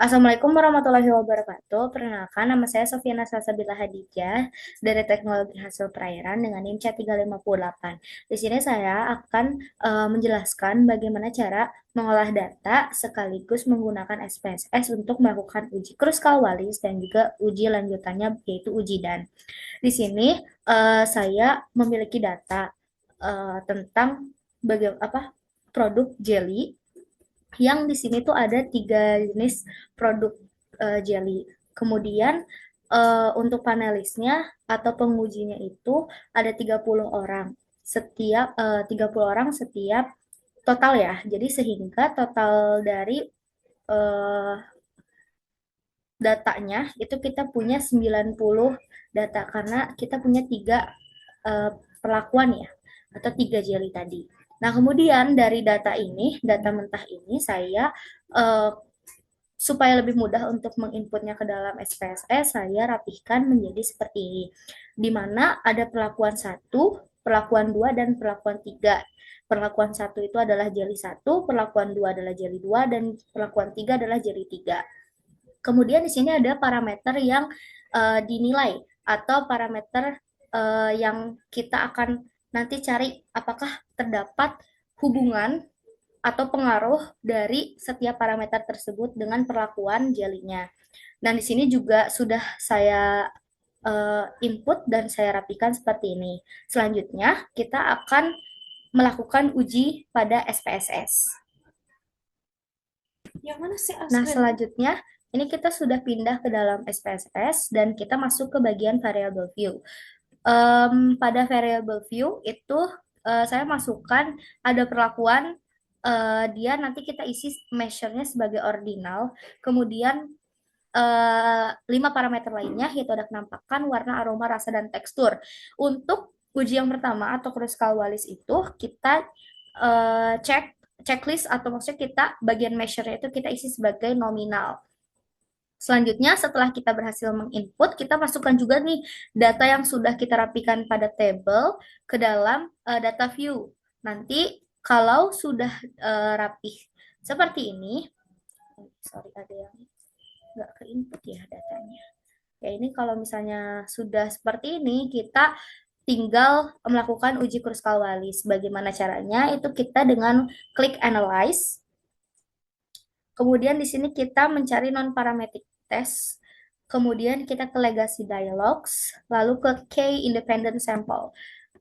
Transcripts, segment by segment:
Assalamualaikum warahmatullahi wabarakatuh. Perkenalkan, nama saya Sofiana Salsabila Hadijah dari Teknologi Hasil Perairan dengan NIM C358. Di sini saya akan menjelaskan bagaimana cara mengolah data sekaligus menggunakan SPSS untuk melakukan uji Kruskal-Wallis dan juga uji lanjutannya yaitu uji DAN. Di sini saya memiliki data tentang bagaimana produk jelly yang di sini tuh ada tiga jenis produk jelly. Kemudian untuk panelisnya atau pengujinya itu ada 30 orang. 30 orang setiap total ya. Jadi sehingga total dari eh, datanya itu kita punya 90 data karena kita punya tiga eh, perlakuan ya atau tiga jelly tadi. Nah, kemudian dari data ini, data mentah ini saya eh, supaya lebih mudah untuk menginputnya ke dalam SPSS, saya rapihkan menjadi seperti ini, di mana ada perlakuan satu, perlakuan 2 dan perlakuan 3. Perlakuan satu itu adalah jeli satu, perlakuan 2 adalah jeli 2, dan perlakuan 3 adalah jeli 3. Kemudian di sini ada parameter yang dinilai atau parameter yang kita akan nanti cari apakah terdapat hubungan atau pengaruh dari setiap parameter tersebut dengan perlakuan jelinya. Dan di sini juga sudah saya input dan saya rapikan seperti ini. Selanjutnya, kita akan melakukan uji pada SPSS. Yang mana sih Nah, Aspen? selanjutnya ini kita sudah pindah ke dalam SPSS dan kita masuk ke bagian variable view. Pada variable view itu saya masukkan ada perlakuan dia nanti kita isi measure-nya sebagai ordinal, kemudian 5 parameter lainnya yaitu ada kenampakan, warna, aroma, rasa, dan tekstur. Untuk uji yang pertama atau Kruskal-Wallis itu kita cek checklist atau maksudnya kita bagian measure-nya itu kita isi sebagai nominal. Selanjutnya, setelah kita berhasil menginput, kita masukkan juga nih data yang sudah kita rapikan pada table ke dalam data view. Nanti kalau sudah rapih seperti ini, sorry ada yang nggak ke input ya datanya. Ya ini kalau misalnya sudah seperti ini, kita tinggal melakukan uji Kruskal-Wallis. Bagaimana caranya? Itu kita dengan klik Analyze. Kemudian di sini kita mencari non-parametric test. Kemudian kita ke Legacy Dialogs, lalu ke Key Independent Sample.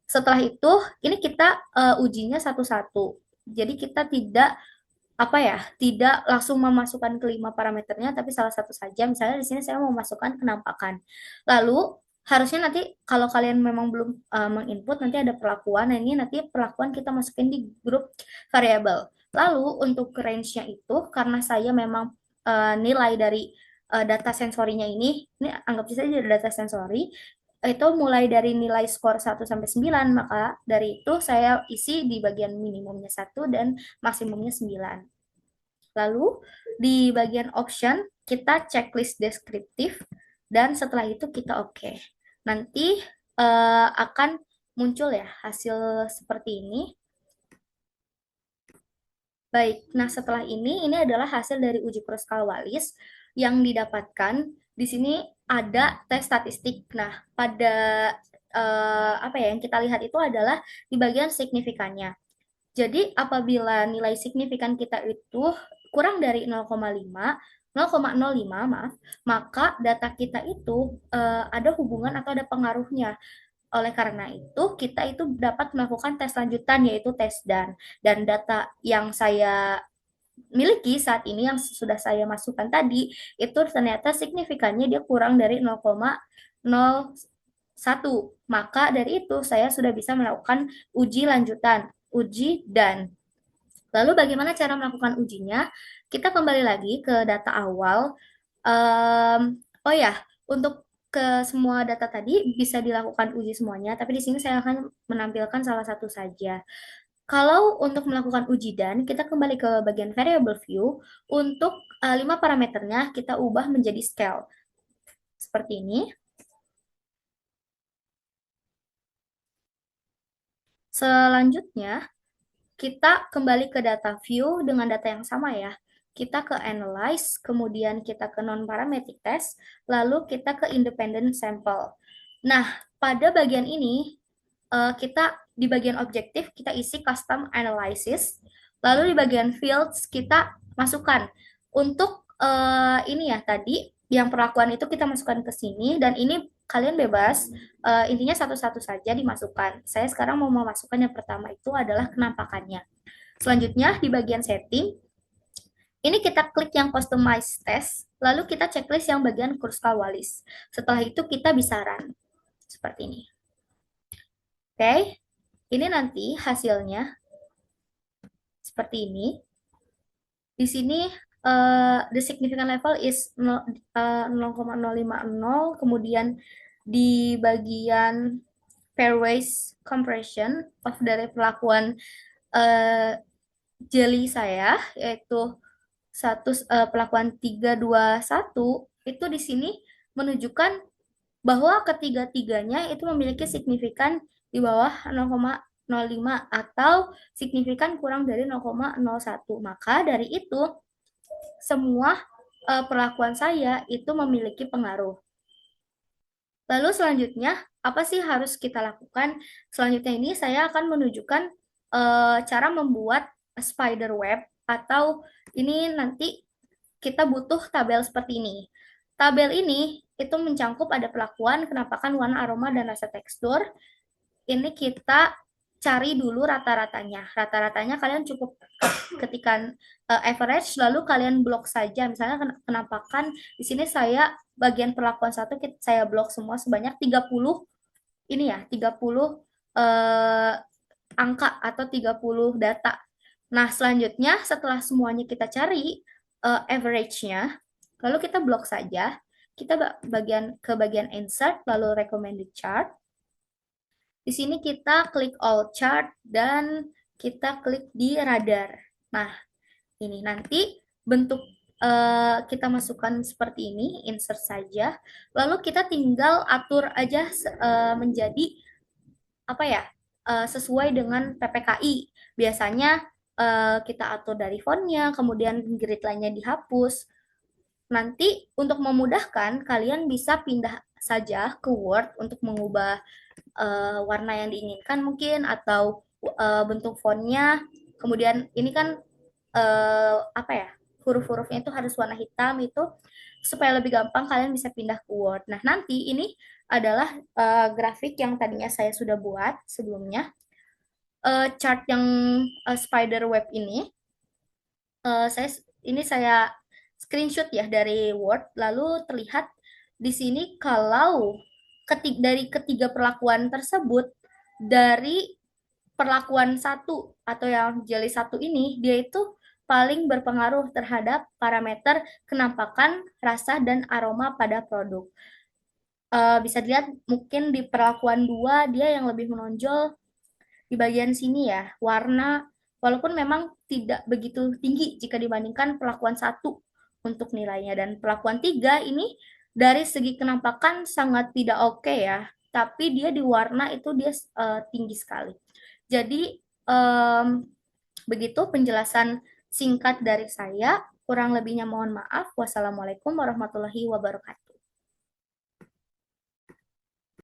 Setelah itu, ini kita ujinya satu-satu. Jadi kita tidak tidak langsung memasukkan kelima parameternya, tapi salah satu saja. Misalnya di sini saya mau masukkan kenampakan. Lalu harusnya nanti kalau kalian memang belum menginput, nanti ada perlakuan. Nah, ini nanti perlakuan kita masukin di grup variabel. Lalu untuk range-nya itu, karena saya memang nilai dari data sensorinya ini anggap saja data sensori, itu mulai dari nilai skor 1 sampai 9, maka dari itu saya isi di bagian minimumnya 1 dan maksimumnya 9. Lalu di bagian option kita checklist deskriptif dan setelah itu kita oke. Nanti akan muncul ya hasil seperti ini. Baik, nah setelah ini adalah hasil dari uji Kruskal-Wallis yang didapatkan. Di sini ada tes statistik. Nah, pada yang kita lihat itu adalah di bagian signifikannya. Jadi apabila nilai signifikan kita itu kurang dari 0,5, 0,05 maaf, maka data kita itu ada hubungan atau ada pengaruhnya. Oleh karena itu, kita itu dapat melakukan tes lanjutan yaitu tes DAN. Dan data yang saya miliki saat ini yang sudah saya masukkan tadi, itu ternyata signifikannya dia kurang dari 0,01. Maka dari itu saya sudah bisa melakukan uji lanjutan, uji DAN. Lalu bagaimana cara melakukan ujinya? Kita kembali lagi ke data awal. Oh ya, untuk ke semua data tadi bisa dilakukan uji semuanya, tapi di sini saya akan menampilkan salah satu saja. Kalau untuk melakukan uji dan kita kembali ke bagian variable view, untuk 5 parameternya kita ubah menjadi scale. Seperti ini. Selanjutnya, kita kembali ke data view dengan data yang sama ya. kita ke analyze, kemudian kita ke non-parametric test, lalu kita ke independent sample. Nah, pada bagian ini, kita di bagian objektif, kita isi custom analysis, lalu di bagian fields, kita masukkan. Untuk ini ya, tadi, yang perlakuan itu kita masukkan ke sini, dan ini kalian bebas, intinya satu-satu saja dimasukkan. Saya sekarang mau memasukkan yang pertama itu adalah kenampakannya. Selanjutnya, di bagian setting, ini kita klik yang customize test, lalu kita checklist yang bagian Kruskal Wallis. Setelah itu kita bisa run. Seperti ini. Oke, ini nanti hasilnya seperti ini. Di sini the significant level is 0,050, kemudian di bagian pairwise compression of dari perlakuan uh, jeli saya, yaitu perlakuan 321 itu di sini menunjukkan bahwa ketiga-tiganya itu memiliki signifikan di bawah 0,05 atau signifikan kurang dari 0,01. Maka dari itu semua perlakuan saya itu memiliki pengaruh. Lalu selanjutnya apa sih harus kita lakukan? Selanjutnya ini saya akan menunjukkan cara membuat spider web, atau ini nanti kita butuh tabel seperti ini. Tabel ini itu mencangkup ada perlakuan, kenampakan, warna, aroma, dan rasa tekstur. Ini kita cari dulu rata-ratanya. Rata-ratanya kalian cukup ketikan average, lalu kalian blok saja. Misalnya kenampakan, di sini saya bagian perlakuan satu saya blok semua sebanyak 30 ini ya, 30 angka atau 30 data. Nah, selanjutnya setelah semuanya kita cari average-nya, lalu kita blok saja. Kita ke bagian insert, lalu recommended chart. Di sini kita klik all chart dan kita klik di radar. Nah, ini nanti bentuk kita masukkan seperti ini, insert saja. Lalu kita tinggal atur aja menjadi apa ya, sesuai dengan PPKI. Biasanya kita atur dari fontnya, kemudian grid lainnya dihapus. Nanti untuk memudahkan, kalian bisa pindah saja ke Word untuk mengubah warna yang diinginkan mungkin, atau bentuk fontnya. Kemudian ini kan apa ya, huruf-hurufnya itu harus warna hitam, itu supaya lebih gampang kalian bisa pindah ke Word. Nah, nanti ini adalah grafik yang tadinya saya sudah buat sebelumnya. Chart yang spider web ini, saya screenshot ya dari Word, lalu terlihat di sini kalau dari ketiga perlakuan tersebut, dari perlakuan satu atau yang jeli satu ini, dia itu paling berpengaruh terhadap parameter kenampakan, rasa, dan aroma pada produk. Bisa dilihat mungkin di perlakuan 2 dia yang lebih menonjol di bagian sini ya, warna, walaupun memang tidak begitu tinggi jika dibandingkan perlakuan satu untuk nilainya. Dan perlakuan 3 ini dari segi kenampakan sangat tidak oke ya, tapi dia di warna itu dia tinggi sekali. Jadi begitu penjelasan singkat dari saya. Kurang lebihnya mohon maaf. Wassalamualaikum warahmatullahi wabarakatuh.